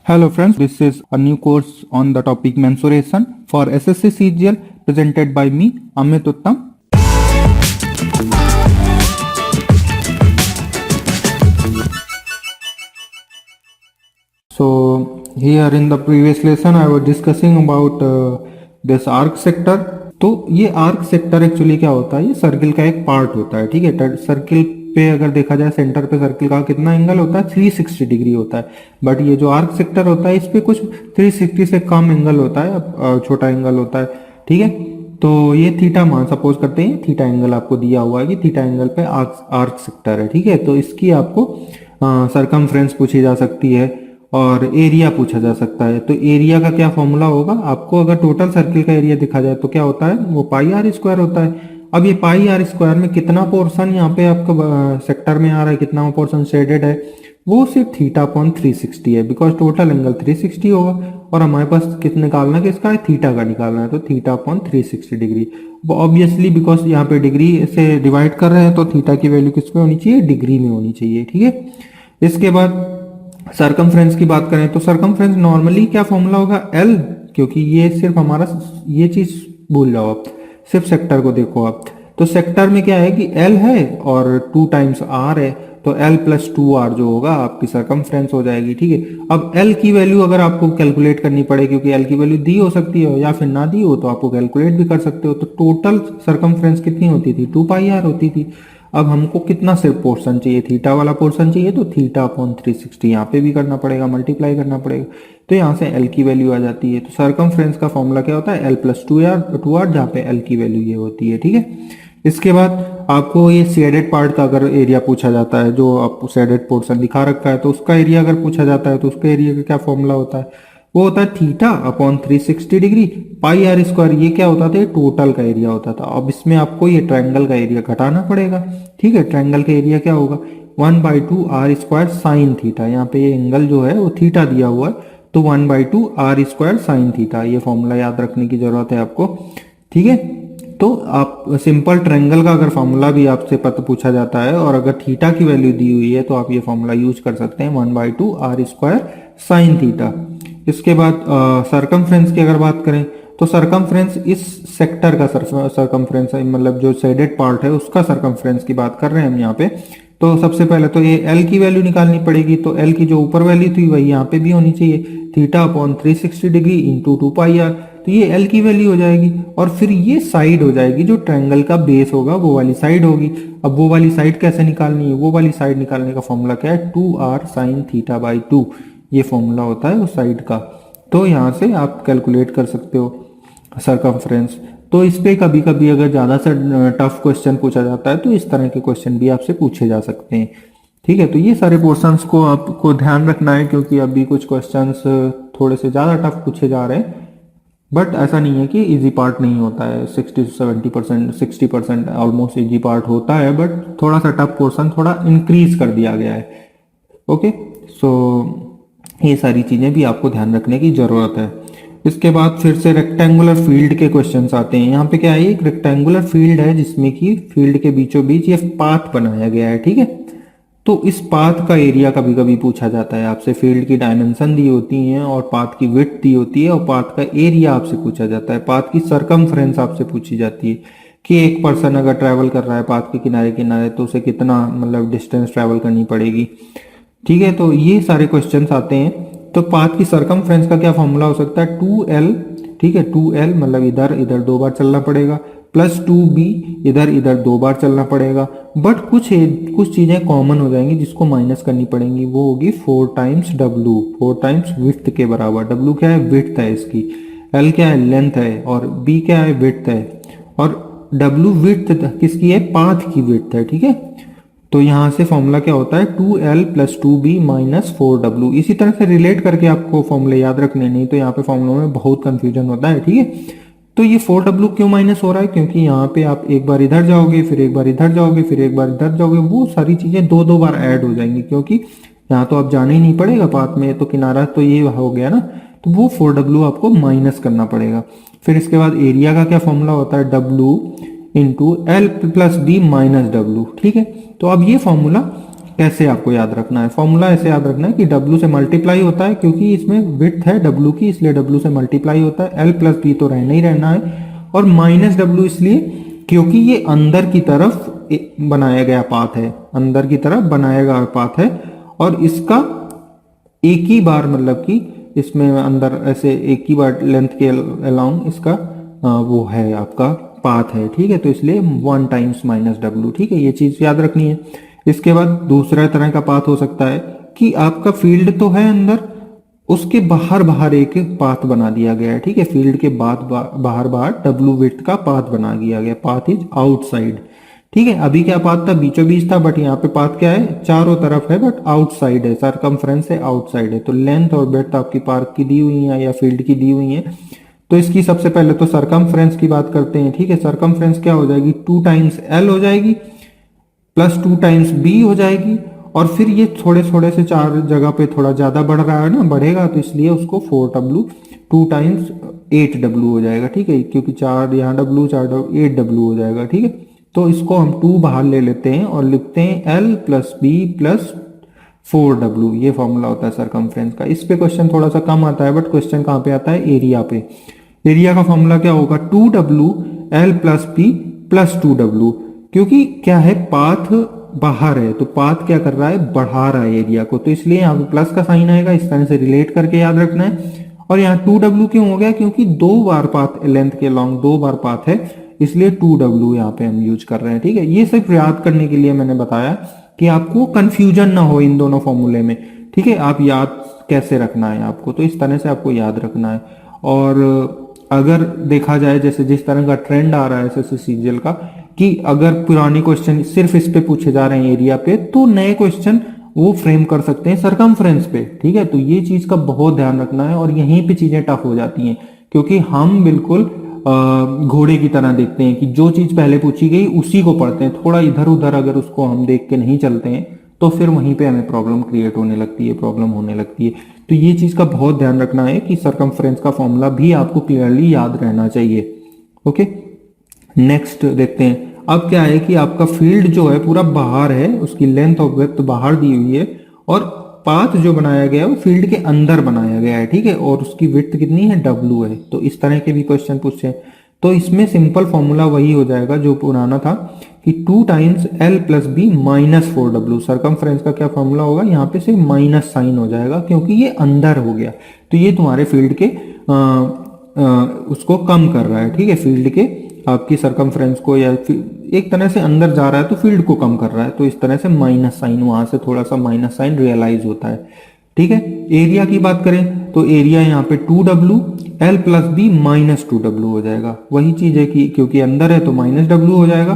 Hello friends, this is a new course on the topic mensuration for SSC CGL presented by me, Amit Uttam. So here in the previous lesson I was discussing about this arc sector. तो ये arc sector actually क्या होता है, ये circle का एक part होता है। ठीक है, सर्किल पे अगर देखा जाए सेंटर पे सर्किल का कितना एंगल होता है, 360 डिग्री होता है। बट ये जो आर्क सेक्टर होता है इस पे कुछ 360 से कम एंगल होता है, छोटा एंगल होता है। ठीक है, तो ये थीटा मान सपोज करते हैं, थीटा एंगल आपको दिया हुआ है कि थीटा एंगल पे आर्क सेक्टर है। ठीक है, तो इसकी आपको सरकमफ्रेंस पूछी जा सकती है और एरिया पूछा जा सकता है। तो एरिया का क्या फॉर्मूला होगा, आपको अगर टोटल सर्किल का एरिया दिखा जाए तो क्या होता है, वो पाई आर स्क्वायर होता है। अब ये पाई आर स्क्वायर में कितना पोर्शन यहाँ पे आपका सेक्टर में आ रहा है, कितना पोर्शन शेडेड है, वो सिर्फ थीटा अपॉन 360 है, बिकॉज टोटल एंगल 360 होगा और हमारे पास कितना निकालना है, किसका है, थीटा का निकालना है। तो theta upon 360 degree, obviously because यहाँ पे डिग्री से डिवाइड कर रहे हैं तो थीटा की वैल्यू किस में होनी चाहिए, डिग्री में होनी चाहिए। ठीक है, इसके बाद सरकमफ्रेंस की बात करें तो सरकमफ्रेंस नॉर्मली क्या फॉर्मूला होगा, एल, क्योंकि ये सिर्फ हमारा, ये चीज भूल जाओ आप, सिर्फ सेक्टर को देखो आप। तो सेक्टर में क्या है कि एल है और 2 टाइम्स आर है, तो एल प्लस 2 आर जो होगा आपकी सरकमफ्रेंस हो जाएगी। ठीक है, अब एल की वैल्यू अगर आपको कैलकुलेट करनी पड़े, क्योंकि एल की वैल्यू दी हो सकती है या फिर ना दी हो, तो आपको कैलकुलेट भी कर सकते हो। तो टोटल सरकमफ्रेंस कितनी होती थी, 2 पाई आर होती थी। अब हमको कितना सिर्फ पोर्शन चाहिए, थीटा वाला पोर्शन चाहिए, तो थीटा अपॉन 360 यहाँ पे भी करना पड़ेगा, मल्टीप्लाई करना पड़ेगा। तो यहाँ से एल की वैल्यू आ जाती है। तो सरकमफ्रेंस का फॉर्मूला क्या होता है, एल प्लस 2 आर, जहाँ पे एल की वैल्यू ये होती है। ठीक है, इसके बाद आपको ये शेडेड पार्ट का अगर एरिया पूछा जाता है, जो आपको शेडेड पोर्शन दिखा रखा है, तो उसका एरिया अगर पूछा जाता है तो उसका एरिया का क्या फॉर्मूला होता है, वो होता है theta upon 360 degree pi R square. ये क्या होता था, ये टोटल का एरिया होता था। अब इसमें आपको ये ट्रायंगल का एरिया घटाना पड़ेगा। ठीक है, ट्रायंगल का एरिया क्या होगा, 1/2 आर स्क्वायर साइन थीटा। यहाँ पे ये एंगल जो है वो थीटा दिया हुआ है, तो 1/2 आर स्क्वायर साइन थीटा। ये फॉर्मूला याद रखने की जरूरत है आपको। ठीक है, तो आप सिंपल ट्रायंगल का अगर फॉर्मूला भी आपसे पता पूछा जाता है और अगर थीटा की वैल्यू दी हुई है तो आप ये फॉर्मूला यूज कर सकते हैं, 1/2 आर स्क्वायर साइन थीटा। इसके बाद सरकमफ्रेंस की अगर बात करें तो सरकमफ्रेंस इस सेक्टर का सरकमफ्रेंस है, मतलब जो शेडेड पार्ट है उसका सरकमफ्रेंस की बात कर रहे हैं हम यहाँ पे। तो सबसे पहले तो ये एल की वैल्यू निकालनी पड़ेगी। तो एल की जो ऊपर वैल्यू थी वही यहाँ पे भी होनी चाहिए, theta upon 360 degree into 2 pi R. तो ये एल की वैल्यू हो जाएगी और फिर ये साइड हो जाएगी, जो ट्रायंगल का बेस होगा वो वाली साइड होगी। अब वो वाली साइड कैसे निकालनी है, वो वाली साइड निकालने का फॉर्मूला क्या है, 2r साइन थीटा बाई 2, ये फॉर्मूला होता है उस साइड का। तो यहाँ से आप कैलकुलेट कर सकते हो सरकमफ्रेंस। तो इस पे कभी कभी अगर ज़्यादा सा टफ क्वेश्चन पूछा जाता है तो इस तरह के क्वेश्चन भी आपसे पूछे जा सकते हैं। ठीक है, तो ये सारे पोर्शंस को आपको ध्यान रखना है, क्योंकि अभी कुछ क्वेश्चंस थोड़े से ज़्यादा टफ पूछे जा रहे हैं। बट ऐसा नहीं है कि इजी पार्ट नहीं होता है, 60 से 70%, 60% ऑलमोस्ट इजी पार्ट होता है, बट थोड़ा सा टफ पोर्शन थोड़ा इंक्रीज कर दिया गया है। ओके, सो ये सारी चीज़ें भी आपको ध्यान रखने की ज़रूरत है। इसके बाद फिर से रेक्टेंगुलर फील्ड के क्वेश्चंस आते हैं। यहाँ पे क्या है, एक रेक्टेंगुलर फील्ड है जिसमें कि फील्ड के बीचों बीच ये पाथ बनाया गया है। ठीक है, तो इस पाथ का एरिया कभी कभी पूछा जाता है आपसे। फील्ड की डायमेंशन दी होती है और पाथ की विड्थ दी होती है और पाथ का एरिया आपसे पूछा जाता है। पाथ की सरकमफ्रेंस आपसे पूछी जाती है कि एक पर्सन अगर ट्रैवल कर रहा है पाथ के किनारे किनारे तो उसे कितना मतलब डिस्टेंस ट्रैवल करनी पड़ेगी। ठीक है, तो ये सारे क्वेश्चंस आते हैं। तो पाथ की सरकमफ्रेंस का क्या फॉर्मूला हो सकता है, 2l। ठीक है, 2l मतलब इधर इधर 2 बार चलना पड़ेगा, प्लस 2b इधर इधर 2 बार चलना पड़ेगा। बट कुछ चीजें कॉमन हो जाएंगी जिसको माइनस करनी पड़ेंगी, वो होगी 4 टाइम्स w, 4 टाइम्स विड्थ के बराबर। w क्या है, विड्थ है इसकी, l क्या है, लेंथ है, और b क्या है, विड्थ है, और w विड्थ किसकी है, पाथ की विड्थ है। ठीक है, तो यहाँ से फॉर्मूला क्या होता है, 2l plus 2b minus 4w। इसी तरह से रिलेट करके आपको फॉर्मूले याद रखने, नहीं तो यहाँ पे फॉर्मूलों में बहुत कंफ्यूजन होता है। ठीक है, तो ये 4w क्यों माइनस हो रहा है, क्योंकि यहाँ पे आप एक बार इधर जाओगे, फिर एक बार इधर जाओगे, फिर एक बार इधर जाओगे, वो सारी चीजें 2-2 बार ऐड हो जाएंगी, क्योंकि यहाँ तो आप जाना ही नहीं पड़ेगा पाथ में, तो किनारा तो ये हो गया ना, तो वो 4w आपको माइनस करना पड़ेगा। फिर इसके बाद एरिया का क्या फॉर्मूला होता है, w into L plus B minus W. ठीक है, तो अब ये फॉर्मूला कैसे आपको याद रखना है, फॉर्मूला ऐसे याद रखना है कि W से मल्टीप्लाई होता है, क्योंकि इसमें विड्थ है W की इसलिए W से मल्टीप्लाई होता है, L प्लस बी तो रहना ही रहना है, और माइनस W इसलिए क्योंकि ये अंदर की तरफ बनाया गया पाथ है, अंदर की तरफ बनाया गया पाथ है, और इसका एक ही बार मतलब कि इसमें अंदर ऐसे एक ही बार लेंथ के अलोंग इसका वो है आपका पाथ है, ठीक है। तो इसलिए 1 टाइम्स माइनस डब्ल्यू, ठीक है, ये चीज याद रखनी है। इसके बाद दूसरा तरह का पाथ हो सकता है कि आपका फील्ड तो है अंदर, उसके बाहर बाहर एक पाथ बना दिया गया है, ठीक है, फील्ड के बाहर बाहर डब्ल्यू विड्थ का पाथ बना दिया गया, पाथ इज आउटसाइड, ठीक है। अभी क्या पाथ था, बीचों बीच था, बट यहाँ पे पाथ क्या है, चारों तरफ है बट आउटसाइड है, सरकमफ्रेंस है, आउटसाइड है। तो लेंथ और ब्रेड्थ आपकी पार्क की दी हुई है या फील्ड की दी हुई है। तो इसकी सबसे पहले तो सरकमफ्रेंस की बात करते हैं, ठीक है। सरकमफ्रेंस क्या हो जाएगी, 2 टाइम्स एल हो जाएगी प्लस 2 टाइम्स बी हो जाएगी, और फिर ये थोड़े थोड़े से चार जगह पे थोड़ा ज्यादा बढ़ रहा है ना, बढ़ेगा, तो इसलिए उसको 4W 2 टाइम्स 8W हो जाएगा, ठीक है, क्योंकि 4 यहाँ W 4 8W हो जाएगा, ठीक है। तो इसको हम 2 बाहर ले लेते हैं और लिखते हैं L plus B plus 4W, ये फॉर्मूला होता है सरकमफ्रेंस का। इस पे क्वेश्चन थोड़ा सा कम आता है, बट क्वेश्चन कहाँ पे आता है, एरिया पे। एरिया का फॉर्मूला क्या होगा, 2W L plus B plus 2W, क्योंकि क्या है, पाथ बाहर है, तो पाथ क्या कर रहा है, बढ़ा रहा है एरिया को, तो इसलिए यहाँ पे प्लस का साइन आएगा, इस तरह से रिलेट करके याद रखना है। और यहाँ 2W क्यों हो गया, क्योंकि 2 बार पाथ लेंथ के लॉन्ग 2 बार पाथ है, इसलिए 2W यहाँ पे हम यूज कर रहे हैं, ठीक है। ये सिर्फ याद करने के लिए मैंने बताया कि आपको कंफ्यूजन ना हो इन दोनों फॉर्मूले में, ठीक है। आप याद कैसे रखना है आपको, तो इस तरह से आपको याद रखना है। और अगर देखा जाए जैसे जिस तरह का ट्रेंड आ रहा है एसएससी सीजीएल का, कि अगर पुराने क्वेश्चन सिर्फ इस पे पूछे जा रहे हैं एरिया पे, तो नए क्वेश्चन वो फ्रेम कर सकते हैं सरकमफ्रेंस पे, ठीक है। तो ये चीज का बहुत ध्यान रखना है, और यहीं पे चीजें टफ हो जाती हैं, क्योंकि हम बिल्कुल घोड़े की तरह देखते हैं कि जो चीज पहले पूछी गई उसी को पढ़ते हैं, थोड़ा इधर उधर अगर उसको हम देख के नहीं चलते हैं तो फिर वहीं पे हमें प्रॉब्लम क्रिएट होने लगती है, प्रॉब्लम होने लगती है। तो ये चीज का बहुत ध्यान रखना है कि सरकमफ्रेंस का फॉर्मूला भी आपको क्लियरली याद रहना चाहिए। ओके, नेक्स्ट देखते हैं। अब क्या है कि आपका फील्ड जो है पूरा बाहर है, उसकी लेंथ और विड्थ बाहर दी हुई है, और पाथ जो बनाया गया है वो फील्ड के अंदर बनाया गया है, ठीक है, और उसकी विड्थ कितनी है, W है। तो इस तरह के भी क्वेश्चन पूछे, तो इसमें सिंपल फॉर्मूला वही हो जाएगा जो पुराना था कि 2 times L plus B minus 4W। Circumference का क्या फॉर्मूला होगा, यहाँ पे से माइनस साइन हो जाएगा क्योंकि ये अंदर हो गया, तो ये तुम्हारे फील्ड के उसको कम कर रहा है, ठीक है, फील्ड के आपकी सरकमफ्रेंस को, या एक तरह से अंदर जा रहा है तो फील्ड को कम कर रहा है, तो इस तरह से माइनस साइन, वहां से थोड़ा सा माइनस साइन रियलाइज होता है, ठीक है। एरिया की बात करें तो एरिया यहाँ पे 2W L plus B minus 2W हो जाएगा। वही चीज है कि क्योंकि अंदर है तो माइनस W हो जाएगा,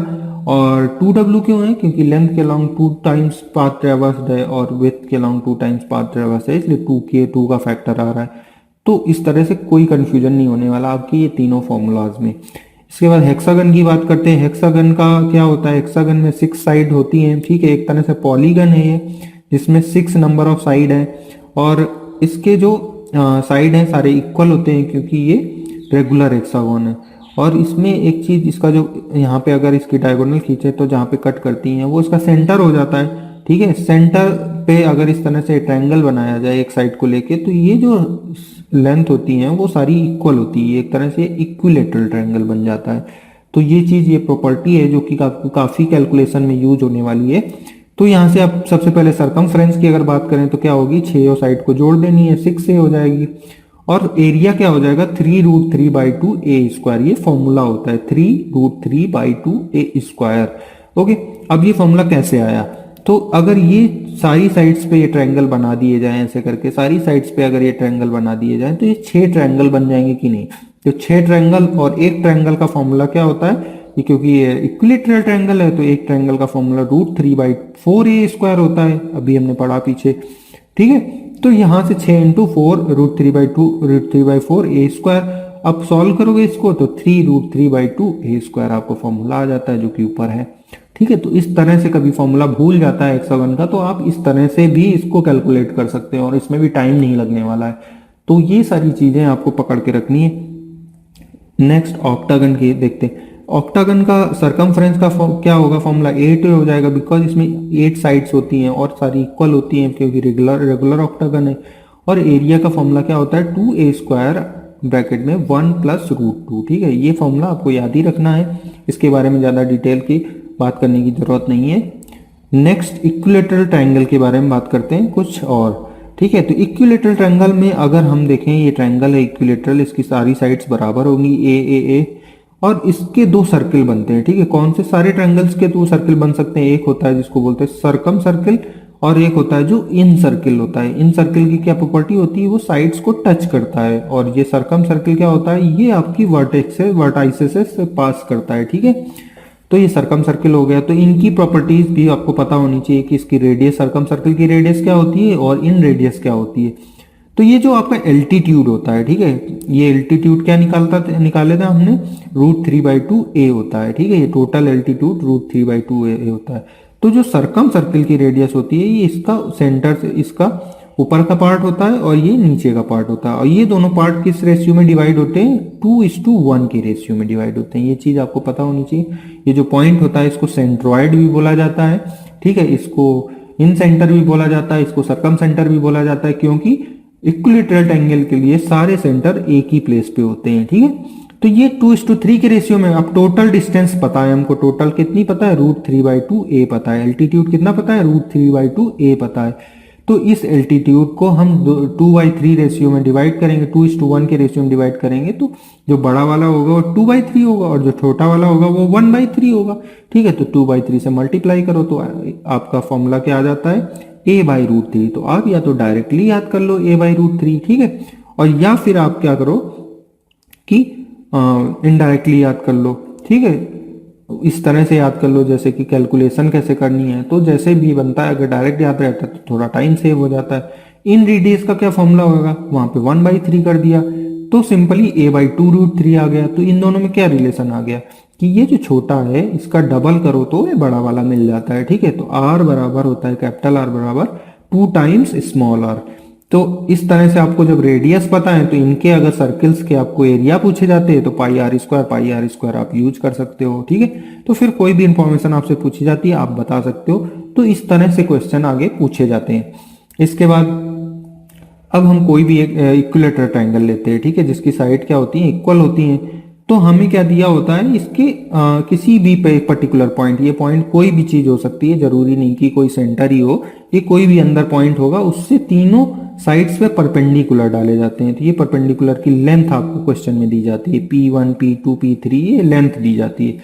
और 2W क्यों है, क्योंकि लेंथ के लॉन्ग 2 टाइम्स पाथ ट्रेवर्स्ड है और विड्थ के लॉन्ग 2 टाइम्स पाथ ट्रेवर्स्ड है, इसलिए 2 का फैक्टर आ रहा है। तो इस तरह से कोई कंफ्यूजन नहीं होने वाला आपकी ये तीनों फॉर्मूलाज में। इसके बाद हेक्सागन की बात करते हैं। हेक्सागन का क्या होता है, हेक्सागन में 6 साइड होती हैं, ठीक है, एक तरह से पॉलीगन है ये, जिसमें 6 नंबर ऑफ साइड है, और इसके जो साइड हैं सारे इक्वल होते हैं क्योंकि ये रेगुलर हेक्सागन है। और इसमें एक चीज, इसका जो यहाँ पे अगर इसकी डायगोनल खींचे तो जहाँ पे कट करती हैं वो इसका सेंटर हो जाता है, ठीक है। सेंटर पे अगर इस तरह से ट्रायंगल बनाया जाए एक साइड को लेके, तो ये जो लेंथ होती हैं वो सारी इक्वल होती है, एक तरह से इक्विलेटरल ट्रायंगल बन जाता है। तो ये चीज, ये प्रॉपर्टी है जो कि काफी कैलकुलेशन में यूज होने वाली है। तो यहाँ से आप सबसे पहले सरकमफ्रेंस की अगर बात करें तो क्या होगी, 6 साइड को जोड़ देनी है, 6 से हो जाएगी, और एरिया क्या हो जाएगा, 3√3/2 ए स्क्वायर, ये फॉर्मूला होता है 3√3/2 ए स्क्वायर। ओके, अब ये फॉर्मूला कैसे आया, तो अगर ये सारी साइड्स पे ये ट्रायंगल बना दिए जाएं, ऐसे करके सारी साइड्स पे अगर ये ट्रायंगल बना दिए जाएं तो ये 6 ट्रायंगल बन जाएंगे कि नहीं। तो 6 ट्रायंगल, और एक ट्रायंगल का फॉर्मूला क्या होता है, ये क्योंकि ये इक्विलेटरल ट्रायंगल है तो एक ट्रायंगल का फॉर्मूला √3/4 ए स्क्वायर होता है, अभी हमने पढ़ा पीछे, ठीक है। तो यहाँ से 6 × 4 √3/4 ए स्क्वायर, अब सॉल्व करोगे इसको तो 3√3/2 ए स्क्वायर आपको फॉर्मूला आ जाता है जो कि ऊपर है, ठीक है। तो इस तरह से कभी फॉर्मूला भूल जाता है हेक्सागन का तो आप इस तरह से भी इसको कैलकुलेट कर सकते हैं, और इसमें भी टाइम नहीं लगने वाला है। तो ये सारी चीजें आपको पकड़ के रखनी है। नेक्स्ट ऑक्टागन की देखते हैं। ऑक्टागन का सरकमफ्रेंस का क्या होगा फॉर्मूला 8 हो जाएगा, बिकॉज इसमें 8 साइड्स होती हैं और सारी इक्वल होती हैं क्योंकि रेगुलर ऑक्टागन है। और एरिया का फॉर्मूला क्या होता है 2a² ब्रैकेट में 1 प्लस रूट 2। ठीक है, ये फॉर्मूला आपको याद ही रखना है, इसके बारे में ज़्यादा डिटेल की बात करने की ज़रूरत नहीं है। नेक्स्ट इक्विलेटरल ट्रायंगल के बारे में बात करते हैं कुछ और। ठीक है, तो इक्विलेटरल ट्रायंगल में अगर हम देखें, ये ट्रायंगल है इक्विलेटरल, इसकी सारी साइड्स बराबर होंगी ए और इसके दो सर्किल बनते हैं। ठीक है, कौन से सारे ट्रायंगल्स के दो सर्किल बन सकते हैं, एक होता है जिसको बोलते हैं सर्कम सर्किल और एक होता है जो इन सर्किल होता है। इन सर्किल की क्या प्रॉपर्टी होती है, वो साइड्स को टच करता है, और ये सर्कम सर्किल क्या होता है, ये आपकी वर्टाइसेस से पास करता है। ठीक है, तो ये सर्कम सर्किल हो गया। तो इनकी प्रॉपर्टीज भी आपको पता होनी चाहिए कि इसकी रेडियस, सर्कम सर्किल की रेडियस क्या होती है और इन रेडियस क्या होती है। तो ये जो आपका एल्टीट्यूड होता है, ठीक है, ये एल्टीट्यूड क्या निकाले था हमने, √3/2a होता है। ठीक है, ये टोटल एल्टीट्यूड √3/2a होता है। तो जो सर्कम सर्किल की रेडियस होती है, ये इसका सेंटर से, इसका ऊपर का पार्ट होता है और ये नीचे का पार्ट होता है, और ये दोनों पार्ट किस रेशियो में डिवाइड होते हैं, 2:1 के रेशियो में डिवाइड होते हैं। ये चीज आपको पता होनी चाहिए। ये जो पॉइंट होता है इसको सेंट्रॉइड भी बोला जाता है। ठीक है, इसको इन सेंटर भी बोला जाता है, इसको सर्कम सेंटर भी बोला जाता है, क्योंकि इक्विलेटरल ट्रायंगल के लिए सारे सेंटर एक ही प्लेस पे होते हैं। ठीक है, तो ये 2:3 के रेशियो में। अब टोटल डिस्टेंस पता है हमको, टोटल कितनी पता है, √3/2a पता है। एल्टीट्यूड कितना पता है, √3/2a पता है। तो इस एल्टीट्यूड को हम 2/3 रेशियो में डिवाइड करेंगे, 2:1 के रेशियो में डिवाइड करेंगे, तो जो बड़ा वाला होगा वो 2/3 होगा और जो छोटा वाला होगा वो 1/3 होगा। ठीक है, तो 2/3 से मल्टीप्लाई करो तो आपका फॉर्मूला क्या आ जाता है, a/√3। तो आप या तो डायरेक्टली याद कर लो a/√3, ठीक है, और या फिर आप क्या करो कि इनडायरेक्टली याद कर लो। ठीक है, इस तरह से याद कर लो, जैसे कि कैलकुलेशन कैसे करनी है, तो जैसे भी बनता है। अगर डायरेक्ट याद रहता है तो थोड़ा टाइम सेव हो जाता है। इन रेडियस का क्या फॉर्मूला होगा, वहां पे 1/3 कर दिया तो सिंपली a/2√3 आ गया। तो इन दोनों में क्या रिलेशन आ गया कि ये जो छोटा है इसका डबल करो तो ये बड़ा वाला मिल जाता है। ठीक है, तो r बराबर होता है, कैपिटल R बराबर 2 टाइम्स स्मॉल r। तो इस तरह से आपको जब रेडियस पता है तो इनके अगर सर्किल्स के आपको एरिया पूछे जाते हैं तो πr² आप यूज कर सकते हो। ठीक है, तो फिर कोई भी इंफॉर्मेशन आपसे पूछी जाती है आप बता सकते हो। तो इस तरह से क्वेश्चन आगे पूछे जाते हैं। इसके बाद अब हम कोई भी एक इक्विलेटरल ट्रायंगल लेते हैं, ठीक है, जिसकी साइड क्या होती है, इक्वल होती हैं। तो हमें क्या दिया होता है, इसके किसी भी पर्टिकुलर पॉइंट, ये पॉइंट कोई भी चीज हो सकती है, जरूरी नहीं कि कोई सेंटर ही हो, ये कोई भी अंदर पॉइंट होगा, उससे तीनों साइड्स पे परपेंडिकुलर डाले जाते हैं। तो ये परपेंडिकुलर की लेंथ आपको क्वेश्चन में दी जाती है, P1 P2 P3, ये लेंथ दी जाती है।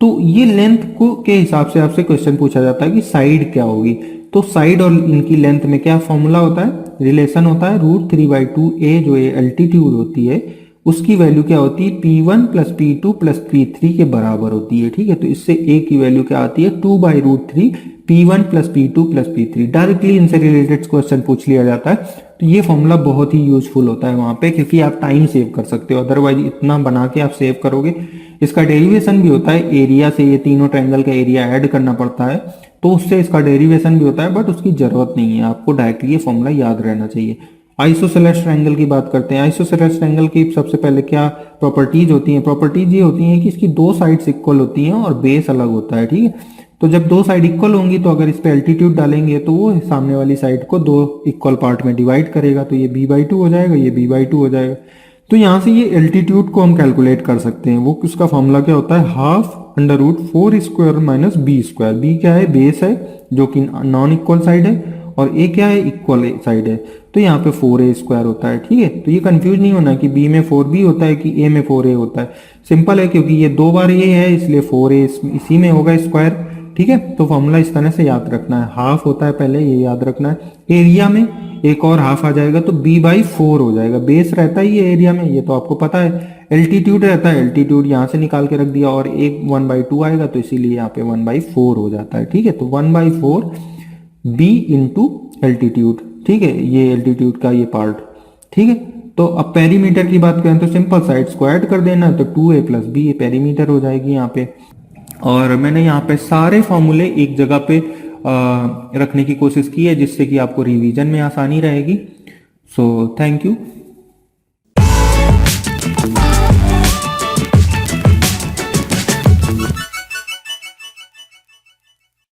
तो ये लेंथ को के हिसाब से आपसे क्वेश्चन पूछा जाता है कि साइड क्या होगी। तो साइड और इनकी लेंथ में क्या फॉर्मूला होता है, रिलेशन होता है, √3/2a जो ये एल्टीट्यूड होती है उसकी वैल्यू क्या होती है, P1 + P2 + P3 के बराबर होती है। ठीक है, तो इससे a की वैल्यू क्या आती है, 2/√3 P1 + P2 + P3। डायरेक्टली इनसे रिलेटेड क्वेश्चन पूछ लिया जाता है। तो ये फॉर्मूला बहुत ही यूजफुल होता है वहां पे, क्योंकि आप टाइम सेव कर सकते हो। अदरवाइज इतना बना के आप सेव करोगे। इसका डेरिवेशन भी होता है, एरिया से ये तीनों ट्रायंगल का एरिया ऐड करना पड़ता है, तो उससे इसका डेरिवेशन भी होता है, बट उसकी जरूरत नहीं है, आपको डायरेक्टली ये फॉर्मूला याद रहना चाहिए। आइसोसेलेस ट्रायंगल की बात करते हैं। आइसोसेलेस ट्रायंगल की सबसे पहले क्या प्रॉपर्टीज होती हैं, प्रॉपर्टीज ये होती हैं कि इसकी दो साइड्स इक्वल होती हैं और बेस अलग होता है। ठीक है, तो जब दो साइड इक्वल होंगी तो अगर इस पे एल्टीट्यूड डालेंगे तो वो सामने वाली साइड को दो इक्वल पार्ट में डिवाइड करेगा, तो ये b/2 हो जाएगा, ये b/2 हो जाएगा। तो यहाँ से ये एल्टीट्यूड को हम कैलकुलेट कर सकते हैं। वो उसका फॉर्मूला क्या होता है, ½ √4² - b²। b क्या है, बेस है जो कि नॉन इक्वल साइड है, और a क्या है, इक्वल साइड है। तो यहाँ पे 4a² होता है। ठीक है, तो ये कंफ्यूज नहीं होना कि b में 4b होता है कि a में 4a होता है। सिंपल है, क्योंकि ये दो बार a है इसलिए 4a इसी में होगा स्क्वायर। ठीक है, तो फॉर्मूला इस तरह से याद रखना है। हाफ होता है पहले, ये याद रखना है। एरिया में एक और हाफ आ जाएगा तो b/4 हो जाएगा। बेस रहता ही है एरिया में, ये तो आपको पता है। एल्टीट्यूड रहता है, एल्टीट्यूड यहाँ से निकाल के रख दिया, और एक 1/2 आएगा तो इसीलिए यहाँ पे 1/4 हो जाता है। ठीक है, तो 1/4 b इंटू एल्टीट्यूड। ठीक है, ये एल्टीट्यूड का ये पार्ट। ठीक है, तो अब पेरीमीटर की बात करें तो सिंपल साइड्स को ऐड कर देना, तो 2a + b पेरीमीटर हो जाएगी यहाँ पे। और मैंने यहाँ पे सारे फॉर्मूले एक जगह पे रखने की कोशिश की है, जिससे कि आपको रिवीजन में आसानी रहेगी। So thank you.